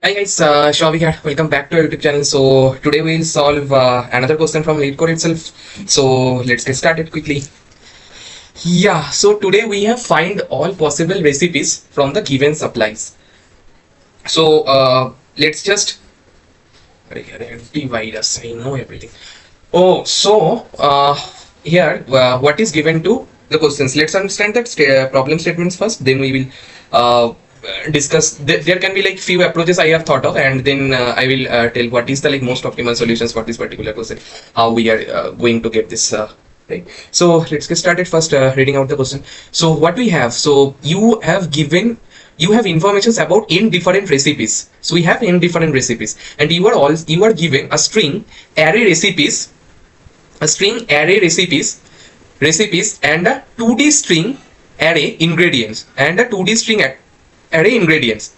Hi guys, Shouvik here. Welcome back to our YouTube channel. So today we'll solve another question from Leetcode itself. So let's get started quickly. Yeah, so today we have find all possible recipes from the given supplies. So let's just divide us. I know everything. Oh, so here what is given to the questions? Let's understand that problem statements first. Then we will discuss. There can be like few approaches I have thought of, and then I will tell what is the like most optimal solutions for this particular question. How we are going to get this. Right. So let's get started first reading out the question. So what we have. So you have given. You have informations about n different recipes. So we have n different recipes, and you are given a string array recipes, and a 2D string array ingredients and a 2D string array ingredients.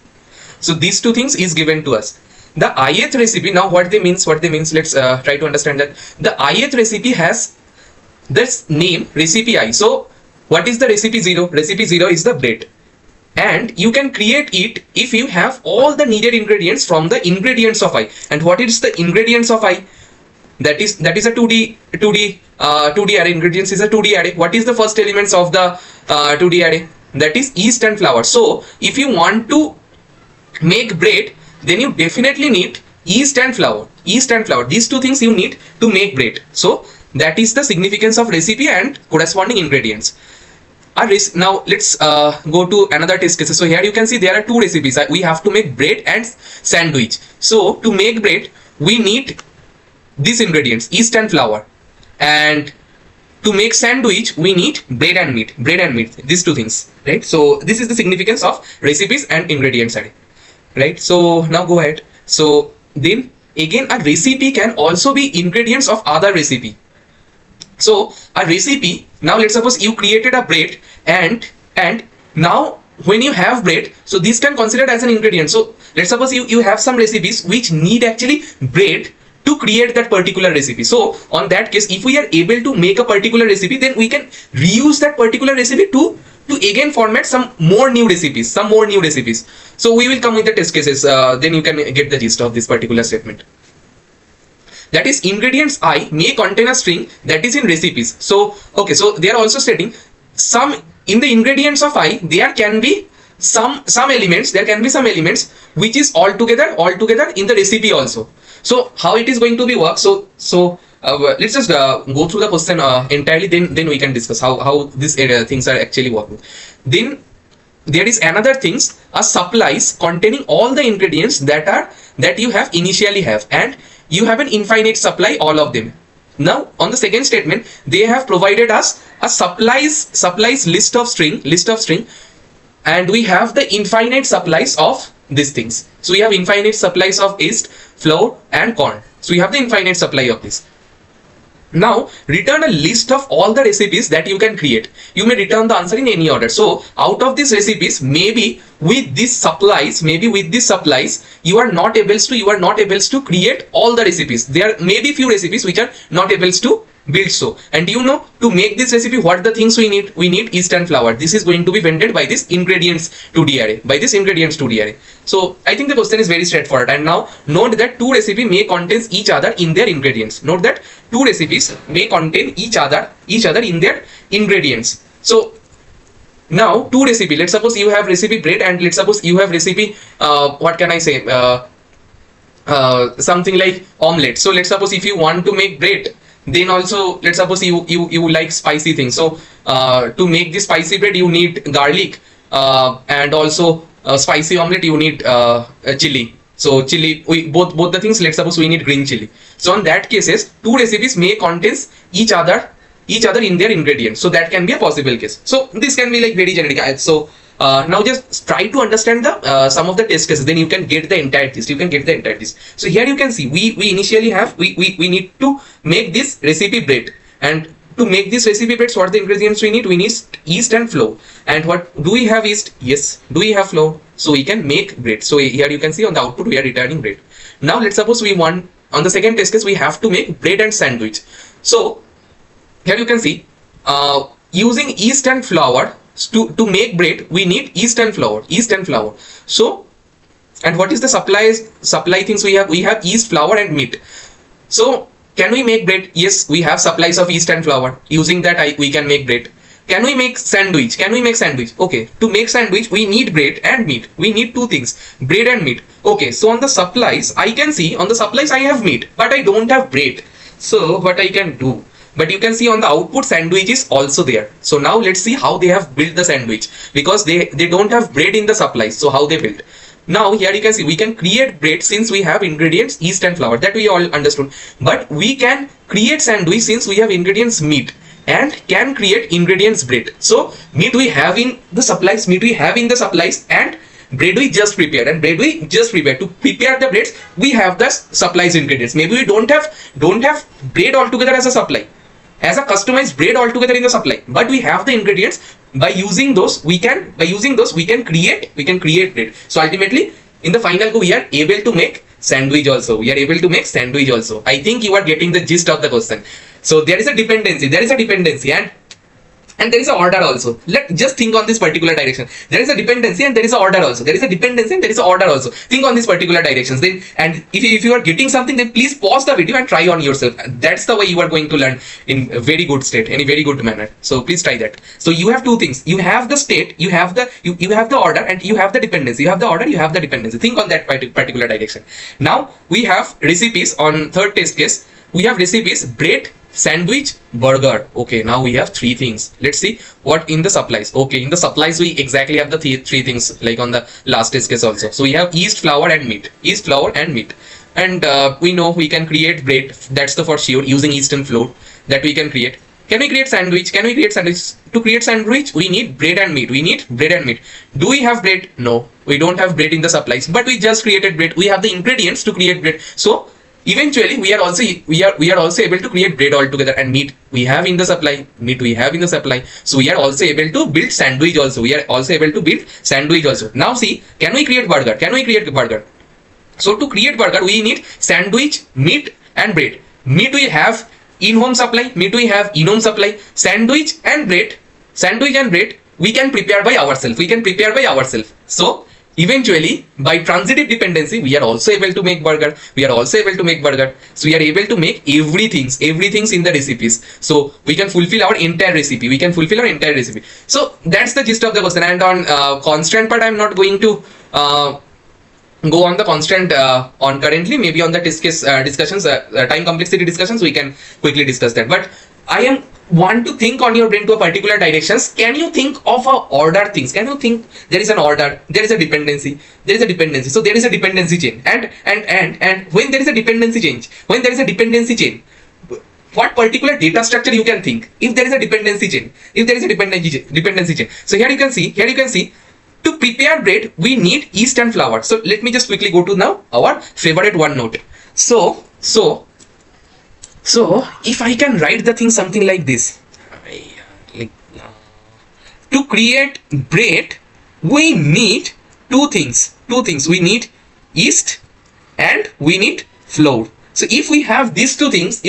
So these two things is given to us. The ith recipe, now what they means, let's try to understand that. The ith recipe has this name recipe I. So what is the recipe 0? Recipe 0 is the bread, and you can create it if you have all the needed ingredients from the ingredients of I. And what is the ingredients of I? That is a 2D array. Ingredients is a 2D array. What is the first elements of the 2D array? That is yeast and flour. So if you want to make bread, then you definitely need yeast and flour. These two things you need to make bread. So that is the significance of recipe and corresponding ingredients. Now let's go to another test case. So here you can see there are two recipes. We have to make bread and sandwich. So to make bread, we need these ingredients, yeast and flour, and to make sandwich we need bread and meat, these two things, right? So this is the significance of recipes and ingredients array, right? So now go ahead. So then again, a recipe can also be ingredients of other recipe. So a recipe, now let's suppose you created a bread, and now when you have bread, so this can considered as an ingredient. So let's suppose you have some recipes which need actually bread to create that particular recipe. So on that case, if we are able to make a particular recipe, then we can reuse that particular recipe to again format some more new recipes. So we will come with the test cases, then you can get the gist of this particular statement. That is, ingredients I may contain a string that is in recipes. So okay, so they are also stating some in the ingredients of I, there can be some elements, which is altogether in the recipe also. So how it is going to be work? So let's just go through the question entirely, then we can discuss how these things are actually working. Then there is another things, a supplies containing all the ingredients that you have initially have, and you have an infinite supply, all of them. Now on the second statement, they have provided us a supplies list of string, and we have the infinite supplies of these things. So we have infinite supplies of yeast, flour and corn. So we have the infinite supply of this. Now return a list of all the recipes that you can create. You may return the answer in any order. So out of these recipes, maybe with these supplies, you are not able to create all the recipes. There may be few recipes which are not able to build. So, and you know, to make this recipe, what the things we need yeast and flour. This is going to be vended by this ingredients 2D array, So I think the question is very straightforward. And now note that two recipes may contain each other in their ingredients. Note that two recipes may contain each other in their ingredients. So now two recipe, let's suppose you have recipe bread, and let's suppose you have recipe what can I say, something like omelette. So let's suppose if you want to make bread, then also let's suppose you like spicy things. So to make this spicy bread, you need garlic, and also spicy omelette, you need chili. So chili, both the things, let's suppose we need green chili. So in that cases, two recipes may contain each other in their ingredients. So that can be a possible case. So this can be like very generic. So now just try to understand the some of the test cases, then you can get the entire list. So here you can see we initially have we need to make this recipe bread, and to make this recipe bread, what are the ingredients we need? We need yeast and flour. And what do we have? Yeast? Yes. Do we have flour? So we can make bread. So here you can see on the output we are returning bread. Now let's suppose we want, on the second test case, we have to make bread and sandwich. So here you can see using yeast and flour, to make bread we need yeast and flour. So And what is the supply things we have? We have yeast, flour and meat. So can we make bread? Yes, we have supplies of yeast and flour. Using that we can make bread. Can we make sandwich? Can we make sandwich? Okay, to make sandwich we need bread and meat. We need two things, bread and meat. Okay, so on the supplies I can see, on the supplies I have meat but I don't have bread. So what I can do, but you can see on the output sandwich is also there. So now let's see how they have built the sandwich, because they don't have bread in the supplies. So how they built? Now here you can see we can create bread since we have ingredients yeast and flour, that we all understood. But we can create sandwich since we have ingredients meat and can create ingredients bread. So meat we have in the supplies, and bread we just prepared, and bread we just prepared. To prepare the breads we have the supplies ingredients. Maybe we don't have bread altogether as a supply, as a customized bread altogether in the supply, but we have the ingredients. By using those we can create bread. So ultimately in the final go we are able to make sandwich also. I think you are getting the gist of the question. So there is a dependency, and there is an order also. Let just think on this particular direction. There is a dependency and there is an order also. Think on this particular directions. Then, and if you are getting something, then please pause the video and try on yourself. That's the way you are going to learn in a very good state, in a very good manner. So please try that. So you have two things. You have the state, you have the order, and you have the dependency. You have the order, you have the dependency. Think on that particular direction. Now we have recipes on third test case. We have recipes: bread, sandwich, burger. Okay, now we have three things. Let's see what in the supplies. Okay, in the supplies we exactly have the three things like on the last test case also. So we have yeast, flour and meat. And we know we can create bread. That's the for sure, using yeast and flour that we can create. Can we create sandwich? To create sandwich we need bread and meat. Do we have bread? No, we don't have bread in the supplies, but we just created bread. We have the ingredients to create bread. So eventually we are also able to create bread altogether, and meat we have in the supply. So we are also able to build sandwich also. Now see, can we create burger? So to create burger we need sandwich, meat and bread. Meat we have in-home supply, sandwich and bread we can prepare by ourselves. So eventually by transitive dependency we are also able to make burger. So we are able to make everything in the recipes. So we can fulfill our entire recipe. So that's the gist of the question. And on constant part I'm not going to go on the constant on currently. Maybe on the test case discussions, time complexity discussions, we can quickly discuss that. But I want to think on your brain to a particular directions. Can you think of a order things? Can you think there is an order, there is a dependency. So there is a dependency chain, and when there is a dependency chain, what particular data structure you can think if there is a dependency chain? So here you can see to prepare bread we need yeast and flour. So let me just quickly go to now our favorite OneNote. So if I can write the thing something like this, to create bread we need two things. We need yeast and we need flour. So if we have these two things,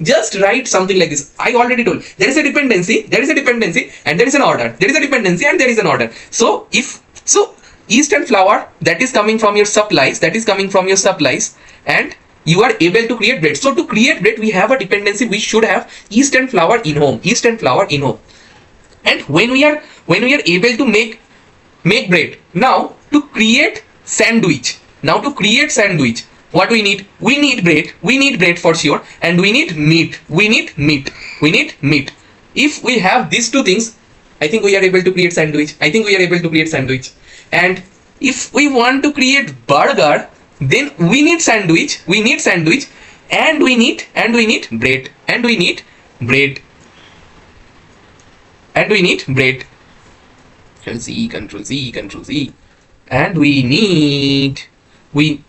just write something like this. I already told there is a dependency, and there is an order. So yeast and flour, that is coming from your supplies, and you are able to create bread. So to create bread we have a dependency. We should have yeast and flour in home. And when we are able to make bread, now to create sandwich, what we need? We need bread for sure, and we need meat. If we have these two things, I think we are able to create sandwich. And if we want to create burger, then we need sandwich, and we need bread, Control Z. And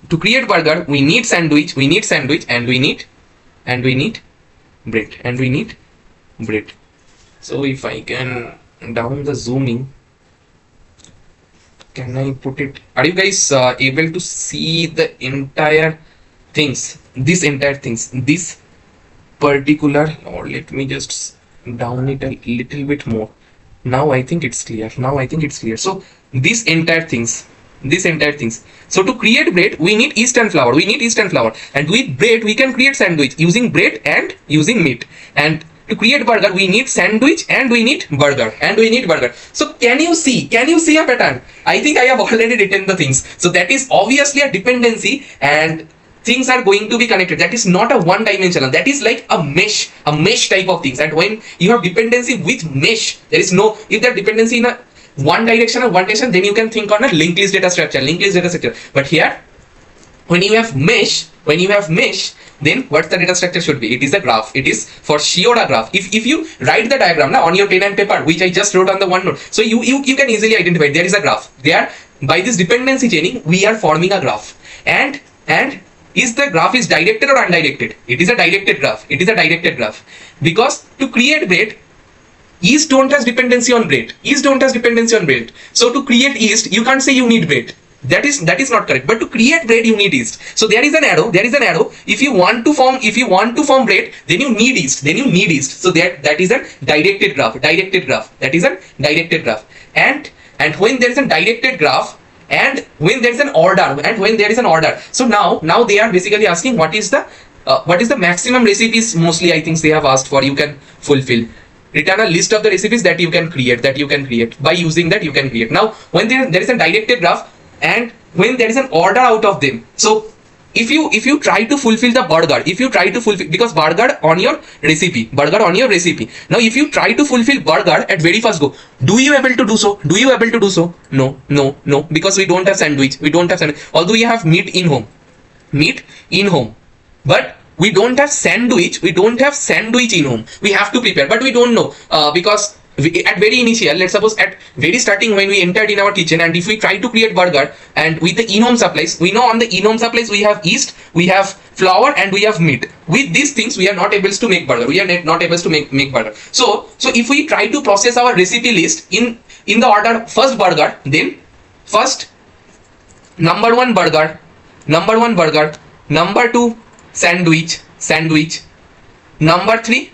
to create burger we need sandwich, and we need bread. So if I can down the zooming, can I put it? Are you guys able to see the entire things? This particular, or let me just down it a little bit more. Now I think it's clear. So these entire things, this entire things. So to create bread, we need yeast and flour. We need yeast and flour, and with bread we can create sandwich using bread and using meat. And to create burger, we need sandwich and we need burger and we need burger. So can you see a pattern? I think I have already written the things. So that is obviously a dependency, and things are going to be connected. That is not a one dimensional, that is like a mesh type of things. And when you have dependency with mesh, there is no, if there dependency in a one direction or one direction, then you can think on a linked list data structure, but here when you have mesh, then what the data structure should be? It is a graph. It is for sure a graph. If you write the diagram now on your pen and paper, which I just wrote on the OneNote, so you can easily identify there is a graph. There, by this dependency chaining, we are forming a graph. And is the graph is directed or undirected? It is a directed graph. It is a directed graph, because to create bread, yeast don't has dependency on bread. So to create yeast, you can't say you need bread. That is not correct. But to create bread, you need yeast. So there is an arrow. If you want to form bread, then you need yeast. So that is a directed graph. That is a directed graph. And when there is a directed graph, and when there is an order, so now they are basically asking what is the maximum recipes, mostly I think they have asked for, you can fulfill. Return a list of the recipes that you can create. By using that, you can create. Now when there is a directed graph, and when there is an order out of them, so if you try to fulfill the burger, because burger on your recipe, now if you try to fulfill burger at very first go, do you able to do so? No, because we don't have sandwich, although we have meat in home, but we don't have sandwich in home. We have to prepare, but we don't know, because at very initial, let's suppose at very starting when we entered in our kitchen, and if we try to create burger, and with the in-home supplies, we know on the in-home supplies we have yeast, we have flour, and we have meat. With these things, we are not able to make burger. So if we try to process our recipe list in the order first burger, then first number one burger, number two sandwich, number three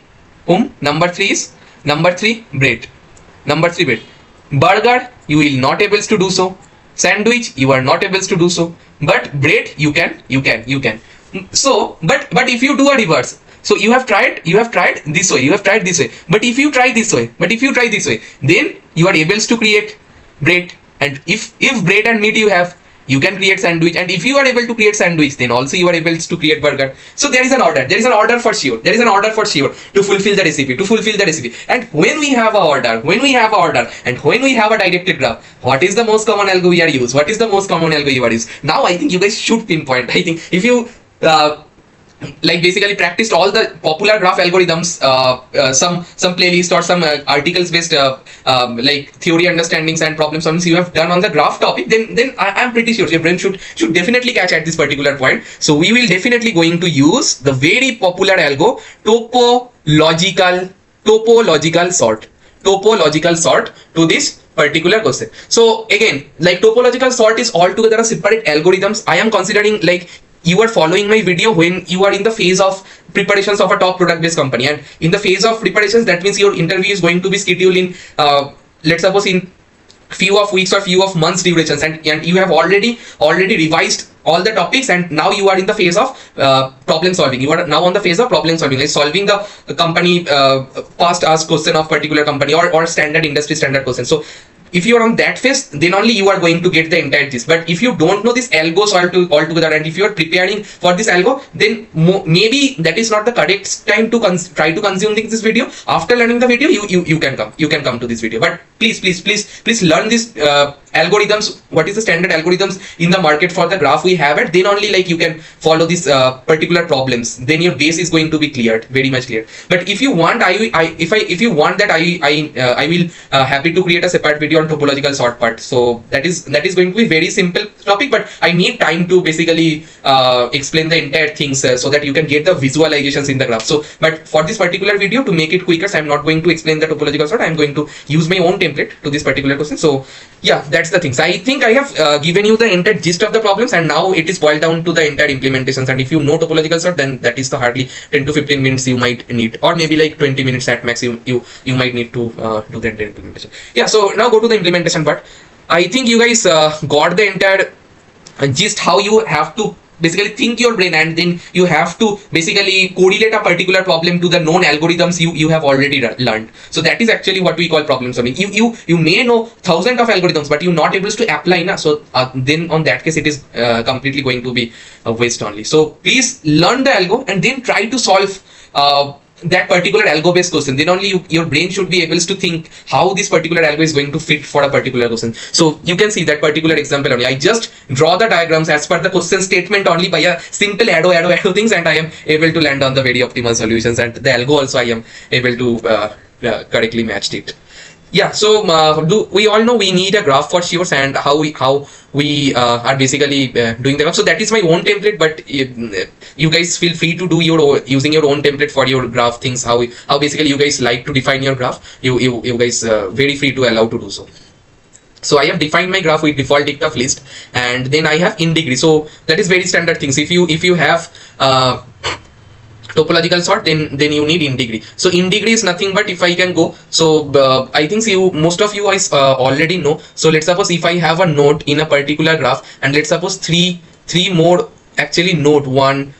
bread. Burger, you will not able to do so. Sandwich, you are not able to do so. But bread, you can. So, but if you do a reverse, so you have tried this way, But if you try this way, then you are able to create bread. And if bread and meat you have, you can create sandwich, and if you are able to create sandwich, then also you are able to create burger. So there is an order for sure to fulfill the recipe. And when we have a order, and when we have a directed graph, what is the most common algo we are use? Now I think you guys should pinpoint. I think if you like basically practiced all the popular graph algorithms, some playlist or some articles based like theory understandings and problem solvings you have done on the graph topic, then I'm pretty sure your brain should definitely catch at this particular point. So we will definitely going to use the very popular algo topological sort to this particular question. So again, like topological sort is altogether a separate algorithms. I am considering like you are following my video when you are in the phase of preparations of a top product based company, and in the phase of preparations, that means your interview is going to be scheduled in let's suppose in few of weeks or few of months durations, and you have already revised all the topics, and now you are in the phase of problem solving. You are now on the phase of problem solving, like solving the company past asked question of particular company or standard industry standard question. So if you are on that phase, then only you are going to get the entire gist. But if you don't know this algos altogether, and if you are preparing for this algo, then maybe that is not the correct time to try to consume this video. After learning the video, you can come to this video. But please learn this algorithms. What is the standard algorithms in the market for the graph we have it? Then only like you can follow these particular problems. Then your base is going to be cleared, very much clear. But if you want, if you want that, I will happy to create a separate video on topological sort part. So that is going to be very simple topic, but I need time to basically explain the entire things so that you can get the visualizations in the graph. So but for this particular video, to make it quicker, so I'm not going to explain the topological sort. I'm going to use my own template to this particular question. So yeah, that's the things. I think I have given you the entire gist of the problems, and now it is boiled down to the entire implementations. And if you know topological sort, then that is the hardly 10 to 15 minutes you might need, or maybe like 20 minutes at max you might need to do the entire implementation. Yeah, so now go to the implementation part. I think you guys got the entire gist how you have to basically think your brain, and then you have to basically correlate a particular problem to the known algorithms you have already learned. So that is actually what we call problem solving. You may know thousands of algorithms, but you're not able to apply na. So then on that case it is completely going to be a waste only. So please learn the algo and then try to solve that particular algo based question. Then only your brain should be able to think how this particular algo is going to fit for a particular question. So you can see that particular example only. I just draw the diagrams as per the question statement only by a simple arrow things, and I am able to land on the very optimal solutions, and the algo also I am able to correctly matched it. Yeah, so we all know we need a graph for sure, and how we are basically doing the graph. So that is my own template, but you guys feel free to do your using your own template for your graph things. How basically you guys like to define your graph. You guys very free to allow to do so. So I have defined my graph with default depth of list, and then I have in degree. So that is very standard things. If you have topological sort, then you need in degree. So in degree is nothing but, if I can go, so I think most of you guys already know. So let's suppose if I have a node in a particular graph, and let's suppose three more, actually node 1,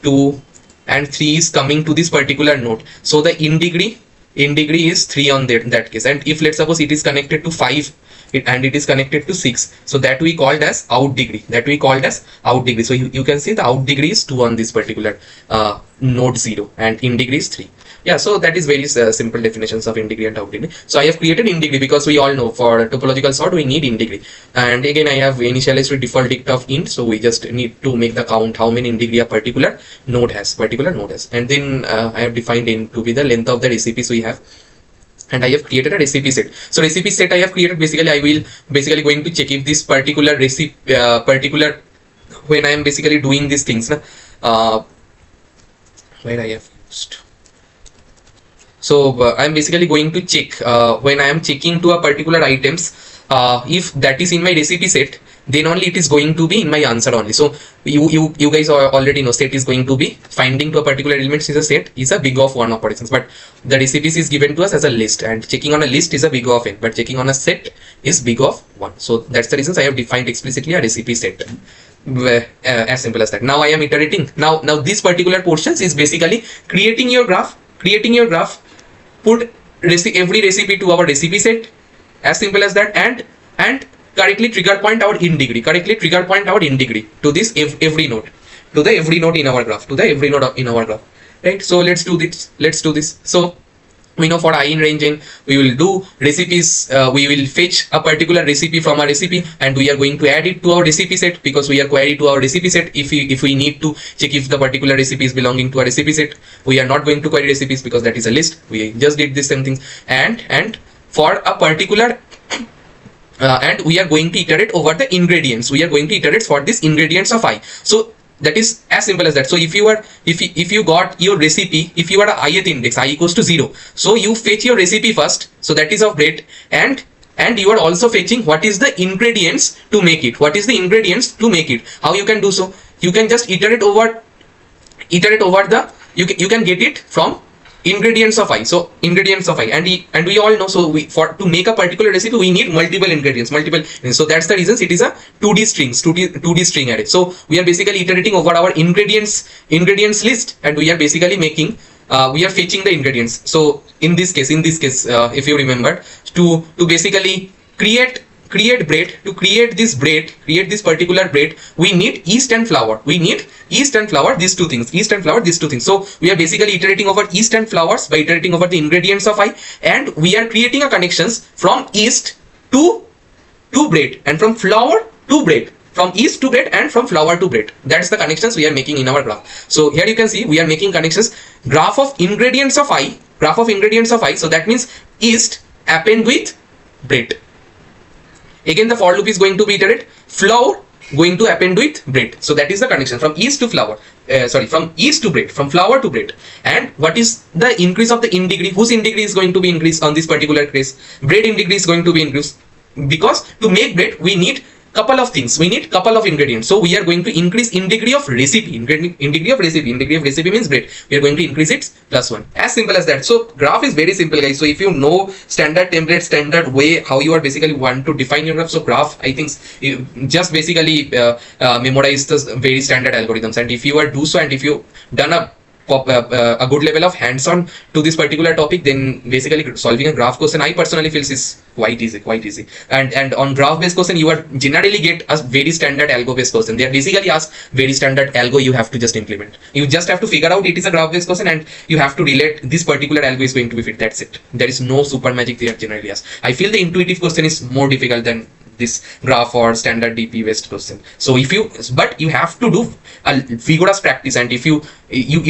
2 and 3 is coming to this particular node. So the in degree is 3 on that case. And if let's suppose it is connected to 5 and it is connected to 6, so that we called as out degree. So you can see the out degree is 2 on this particular node 0, and in degree is 3. Yeah, so that is very simple definitions of in degree and out degree. So I have created in degree because we all know for topological sort we need in degree. And again I have initialized with default depth of int, so we just need to make the count how many in degree a particular node has. And then I have defined in to be the length of the recipes we have, and I have created a recipe set. So recipe set I have created, basically I will going to check if this particular recipe when I am basically doing these things where I have used. So I am basically going to check when I am checking to a particular items, if that is in my recipe set, then only it is going to be in my answer only. So you guys already know set is going to be finding to a particular elements is a set is a big of 1 operations, but the recipes is given to us as a list, and checking on a list is a big of n, but checking on a set is big of 1. So that's the reasons I have defined explicitly a recipe set. As simple as that. Now I am iterating. Now this particular portions is basically creating your graph, put every recipe to our recipe set, as simple as that, and correctly trigger point our in degree, to this every node, to the every node in our graph, right? So let's do this. So we know for I in range n, we will do recipes, we will fetch a particular recipe from a recipe, and we are going to add it to our recipe set, because we are query to our recipe set. If we need to check if the particular recipe is belonging to a recipe set, we are not going to query recipes because that is a list. We just did this same thing, and for a particular and we are going to iterate over the ingredients. We are going to iterate for this ingredients of I. So that is as simple as that. So if you got your recipe, if you are a ith index I equals to 0, so you fetch your recipe first, so that is of bread, and you are also fetching what is the ingredients to make it. How you can do so? You can just iterate over the, you can get it from ingredients of I. So ingredients of I, and we all know, so to make a particular recipe we need multiple ingredients. So that's the reasons it is a 2D string array. So we are basically iterating over our ingredients list, and we are basically making we are fetching the ingredients. So in this case if you remember, to basically create bread, to create this particular bread, we need yeast and flour. These two things. So we are basically iterating over yeast and flours by iterating over the ingredients of I, and we are creating a connections from yeast to bread, and from flour to bread, from yeast to bread, and from flour to bread. That's the connections we are making in our graph. So here you can see we are making connections, graph of ingredients of I. So that means yeast append with bread. Again the for loop is going to be iterate, flour going to append with bread. So that is the connection from yeast to flour, from yeast to bread, from flour to bread. And what is the increase of the in degree? Whose in degree is going to be increased on this particular case? Bread in degree is going to be increased, because to make bread we need couple of things, we need couple of ingredients. So we are going to increase in degree of recipe. In degree of recipe means bread, we are going to increase it +1. As simple as that. So graph is very simple, guys. So if you know standard template, standard way how you are basically want to define your graph, so graph, I think you just basically memorize the very standard algorithms. And if you are do so, and if you done a good level of hands-on to this particular topic, then basically solving a graph question, I personally feels is quite easy. And on graph based question, you are generally get a very standard algo based question. They are basically ask very standard algo, you have to just implement. You just have to figure out it is a graph based question, and you have to relate this particular algo is going to be fit. That's it. There is no super magic they are generally asked. I feel the intuitive question is more difficult than this graph or standard DP based question. So if you, but you have to do a vigorous practice, and if you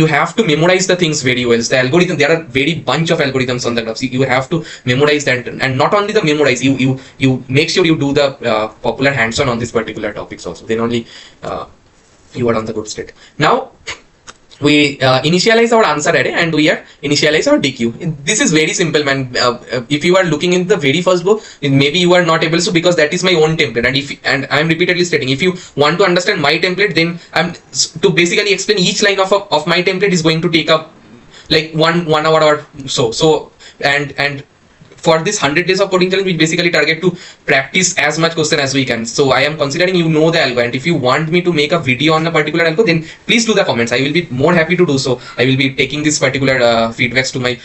have to memorize the things very well. The algorithm, there are very bunch of algorithms on the graphs. You have to memorize that, and not only the memorize, you make sure you do the popular hands-on on this particular topics also. Then only you are on the good state. Now we initialize our answer array, and we are initialize our DQ. This is very simple, man. If you are looking in the very first book, maybe you are not able to, because that is my own template. And I am repeatedly stating, if you want to understand my template, then I'm to basically explain each line of my template is going to take up like one hour or so. So and for this 100 days of coding challenge, we basically target to practice as much question as we can. So I am considering you know the algo, and if you want me to make a video on a particular algo, then please do the comments. I will be more happy to do so. I will be taking this particular feedbacks to my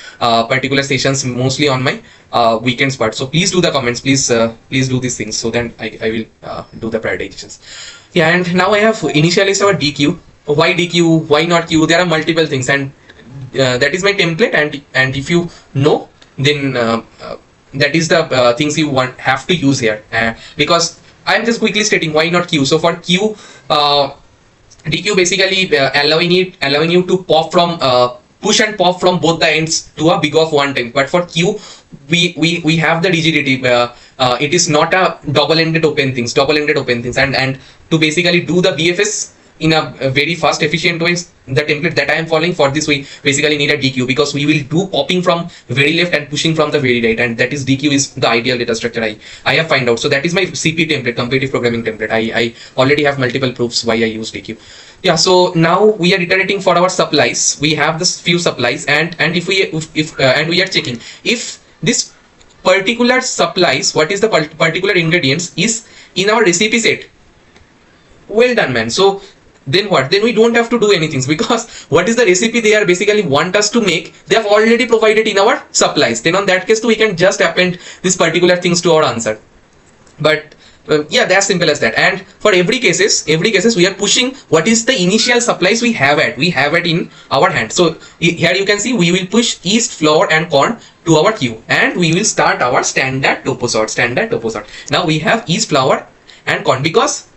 particular sessions, mostly on my weekends part. So please do the comments. Please do these things, so then I will do the prioritizations. Yeah, and now I have initialized our DQ. Why DQ? Why not Q? There are multiple things, and that is my template. And if you know, then that is the things you have to use here, because I am just quickly stating why not Q. So for Q, DQ basically allowing you to pop from push and pop from both the ends to a big of one time. But for Q, we have the rigidity. It is not a double-ended open things, and to basically do the BFS in a very fast, efficient way, the template that I am following, for this we basically need a DQ, because we will do popping from very left and pushing from the very right, and that is DQ is the ideal data structure I have find out. So that is my CP template, competitive programming template. I already have multiple proofs why I use DQ. Yeah, so now we are iterating for our supplies. We have this few supplies, and if we are checking if this particular supplies, what is the particular ingredients is in our recipe set. Well done, man. So then what? Then we don't have to do anything, because what is the recipe they are basically want us to make, they have already provided in our supplies. Then on that case too, we can just append this particular things to our answer. But yeah, that's simple as that. And for every cases we are pushing what is the initial supplies we have it in our hand. So here you can see we will push yeast, flour and corn to our queue, and we will start our standard topo sort. Now we have yeast, flour and corn, because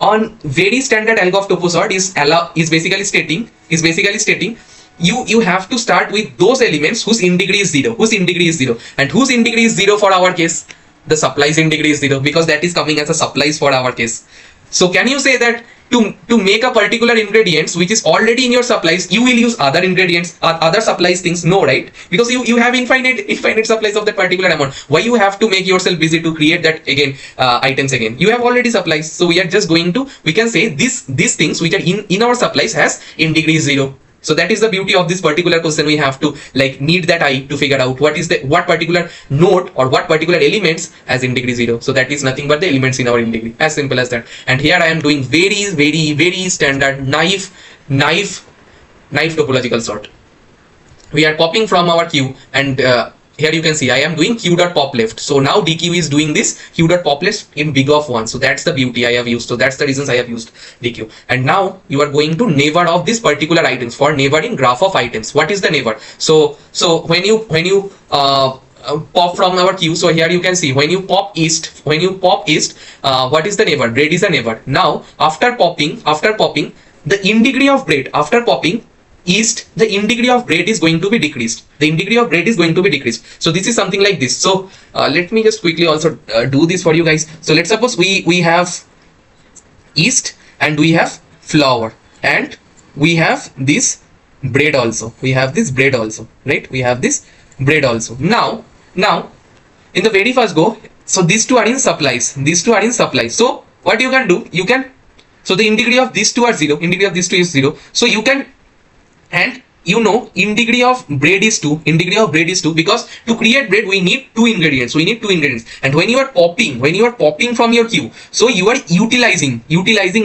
on very standard algo of topo sort is basically stating you have to start with those elements whose in degree is 0, and whose in degree is 0 for our case, the supplies in degree is 0, because that is coming as a supplies for our case. So can you say that to make a particular ingredients which is already in your supplies, you will use other ingredients or other supplies things? No, right? Because you have infinite supplies of that particular amount. Why you have to make yourself busy to create that again items again? You have already supplies. So we are just going to, we can say these things which are in our supplies has in degree 0. So that is the beauty of this particular question. We have to like need that eye to figure out what particular node or what particular elements has in degree 0. So that is nothing but the elements in our in degree. As simple as that. And here I am doing very standard knife topological sort. We are popping from our queue, and here you can see I am doing q.pop left. So now DQ is doing this q.pop left in big of 1. So that's the beauty I have used. So that's the reasons I have used DQ. And now you are going to neighbor of this particular items for neighboring graph of items. What is the neighbor? So when you pop from our queue, so here you can see when you pop east, what is the neighbor? Bread is a neighbor. Now after popping the in degree of bread, after popping east, the in degree of bread is going to be decreased. So this is something like this. So let me just quickly also do this for you guys. So let's suppose we have yeast and we have flour and we have this bread also. Right? We have this bread also. Now in the very first go, So these two are in supplies. These two are in supplies. So what you can do, you can, so the in degree of these two are 0, in degree of these two is 0. So you can, and you know, in degree of bread is 2, in degree of bread is 2, because to create bread we need two ingredients. We need two ingredients. And when you are popping from your queue, so you are utilizing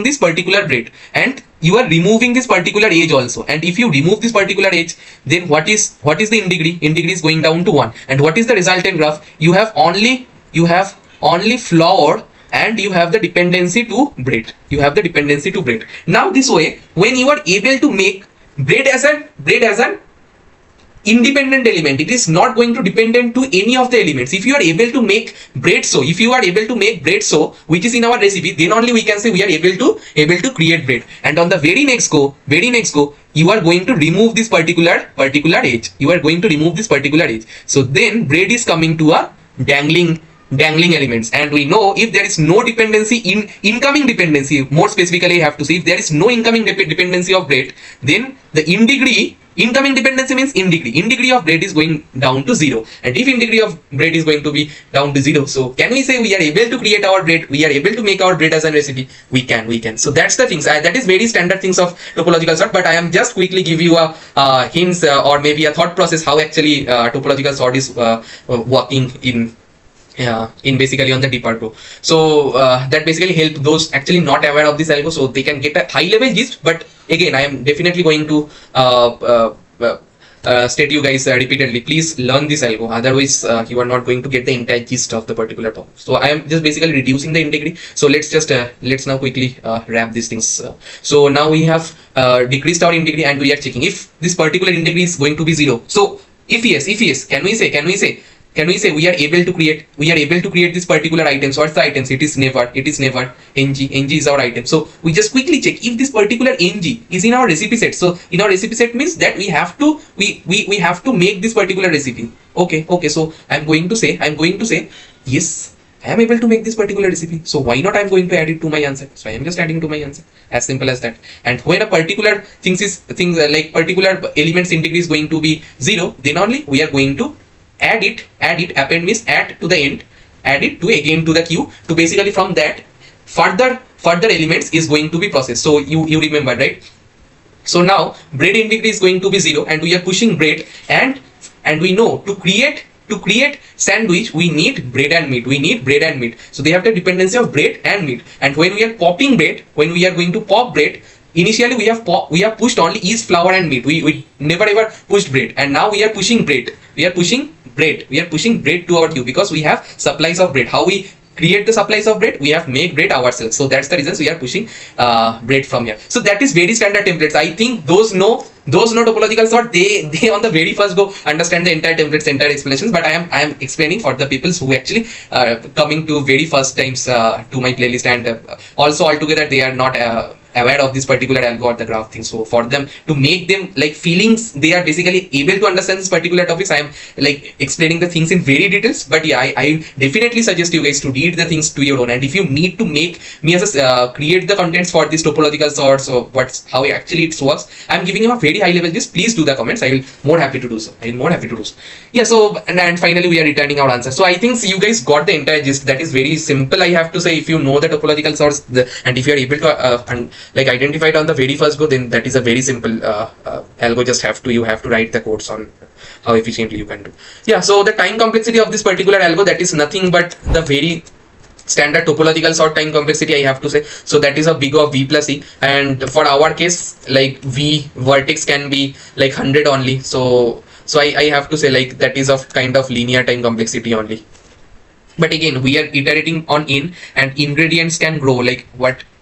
this particular bread, and you are removing this particular edge also. And if you remove this particular edge, then what is the in degree? In degree is going down to 1. And what is the resultant graph? You have only flour, and you have the dependency to bread. You have the dependency to bread. Now this way, when you are able to make bread as an independent element, it is not going to dependent to any of the elements. If you are able to make bread so, which is in our recipe, then only we can say we are able to create bread. And on the very next go, you are going to remove this particular edge. You are going to remove this particular edge. So then bread is coming to a dangling elements. And we know if there is no dependency in incoming dependency, more specifically I have to say, if there is no incoming dependency of bread, then the in degree, incoming dependency means in degree of bread is going down to 0. And if in degree of bread is going to be down to 0, so can we say we are able to create our bread, we are able to make our bread as a recipe? We can. So that's the things, that is very standard things of topological sort, but I am just quickly give you a hints or maybe a thought process how actually topological sort is working in basically on the deeper go. So that basically help those actually not aware of this algo, so they can get a high level gist. But again, I am definitely going to state you guys repeatedly, please learn this algo, otherwise you are not going to get the entire gist of the particular topic. So I am just basically reducing the integrity. So let's now quickly wrap these things. So now we have decreased our integrity, and we are checking if this particular integrity is going to be 0. So if yes, can we say we are able to create this particular items? What's the items? It is never ng is our item. So we just quickly check if this particular ng is in our recipe set. So in our recipe set means that we have to make this particular recipe. Okay, so I'm going to say yes, I am able to make this particular recipe, so why not I'm going to add it to my answer? So I am just adding to my answer, as simple as that. And when a particular things like particular elements integrity is going to be 0, then only we are going to add it, append means add to the end, add it to again to the queue, to basically from that further elements is going to be processed. So you remember, right? So now bread integrity is going to be 0, and we are pushing bread, and we know to create sandwich we need bread and meat. So they have the dependency of bread and meat. And when we are popping bread, when we are going to pop bread, initially we have pushed only yeast, flour and meat. We never ever pushed bread, and now we are pushing bread. We are pushing bread to our queue because we have supplies of bread. How we create the supplies of bread? We have make bread ourselves. So that's the reason we are pushing bread from here. So that is very standard templates. I think those know topological sort, they on the very first go understand the entire templates, entire explanations. But I am explaining for the people who actually coming to very first times to my playlist, and also altogether they are not aware of this particular algo or the graph thing. So for them to make them like feelings, they are basically able to understand this particular topics. I am like explaining the things in very details, but yeah, I definitely suggest you guys to read the things to your own. And if you need to make me as a create the contents for this topological sorts, or how actually it works, I'm giving you a very high level this. Please do the comments. I will more happy to do so. Yeah. So and finally we are returning our answer. So I think you guys got the entire gist. That is very simple, I have to say. If you know the topological sorts, and if you are able to like identify it on the very first go, then that is a very simple algo. Just you have to write the codes on how efficiently you can do. Yeah, so the time complexity of this particular algo, that is nothing but the very standard topological sort time complexity, I have to say. So that is a big of v plus e, and for our case, like v vertex can be like 100 only. So I have to say like that is of kind of linear time complexity only. But again, we are iterating on in, and ingredients can grow. Like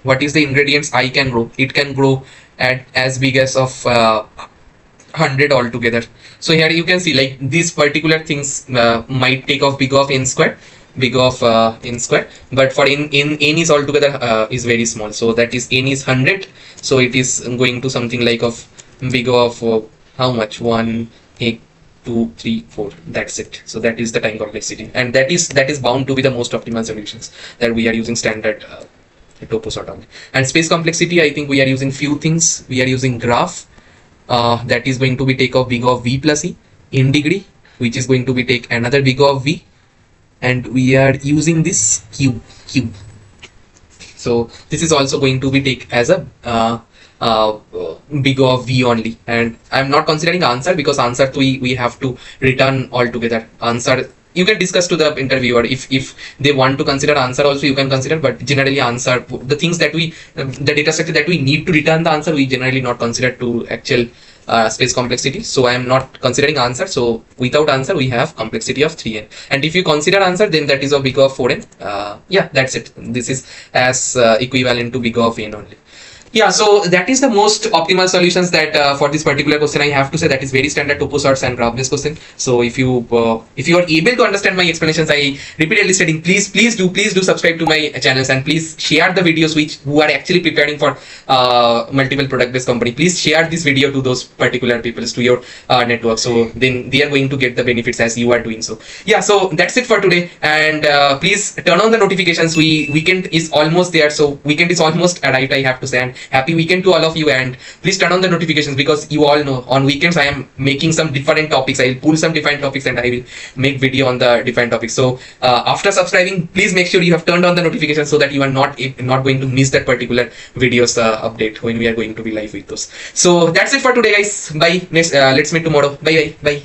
what is the ingredients I can grow? It can grow at as big as of 100 altogether. So here you can see like these particular things might take off big of n square, but for n is altogether is very small. So that is n is 100, so it is going to something like of big of how much? 1, 8, 2, 3, 4. That's it. So that is the time complexity, and that is bound to be the most optimal solutions that we are using standard topo sort only. And space complexity, I think we are using few things. We are using graph, that is going to be take of big of v plus e, in degree, which is going to be take another big of v, and we are using this Q. So this is also going to be take as a big of V only, and I'm not considering answer because answer we have to return altogether. Answer you can discuss to the interviewer if they want to consider answer also you can consider, but generally answer the things that we the data structure that we need to return the answer we generally not consider to actual space complexity. So I am not considering answer. So without answer we have complexity of 3n, and if you consider answer then that is of big of 4n. Yeah, that's it. This is as equivalent to big of n only. Yeah, so that is the most optimal solutions that for this particular question I have to say that is very standard topo sorts and graph based question. So if you are able to understand my explanations, I repeatedly stating please do subscribe to my channels, and please share the videos which who are actually preparing for multiple product based company. Please share this video to those particular people to your network, so then they are going to get the benefits as you are doing so. Yeah, so that's it for today, and please turn on the notifications. Weekend is almost there, so weekend is almost arrived I have to say, and happy weekend to all of you, and please turn on the notifications because you all know on weekends I am making some different topics. I will pull some different topics and I will make video on the different topics. So after subscribing, please make sure you have turned on the notifications so that you are not going to miss that particular videos update when we are going to be live with those. So that's it for today guys. Bye. Let's meet tomorrow. Bye.